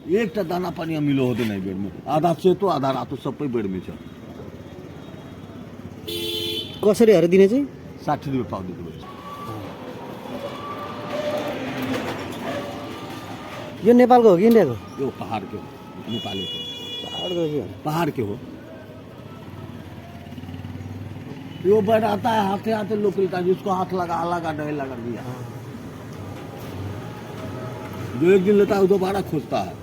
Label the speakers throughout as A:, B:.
A: एकटा दाना पानी मिलो हुँदैन है बेडमा आधा सेतो आधा रातो सबै बेडमै छ
B: कसरी हेरेर दिने चाहिँ
A: 60 रुपियाँ पाउ दिएको
B: यो नेपालको हो कि इन्डियाको
A: यो पहाडको हो नेपालीको
B: पहाडको के हो
A: पहाड़ के हो यो बैठ आता है हाथे हाथे लोग का जिसको हाथ लगा नहीं लगा दिया जो एक दिन लेता है वो दोबारा खोजता है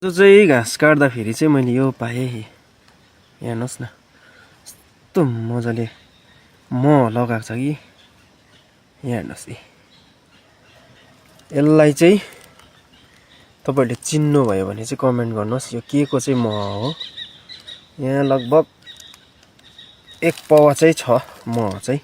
B: जो चाहिँ घाँस काट्दाखेरि चाहिँ मैले यो पाएँ हेर्नुहोस् न यस्तो मजाले लगाएको छ कि यहाँ हेर्नुहोस् यसलाई चाहिँ तपाईहरुले चिन्नुभयो भने चाहिँ कमेन्ट गर्नुहोस् यो के को चाहिँ हो यहाँ लगभग 1 पावा चाहिँ छ चाहिँ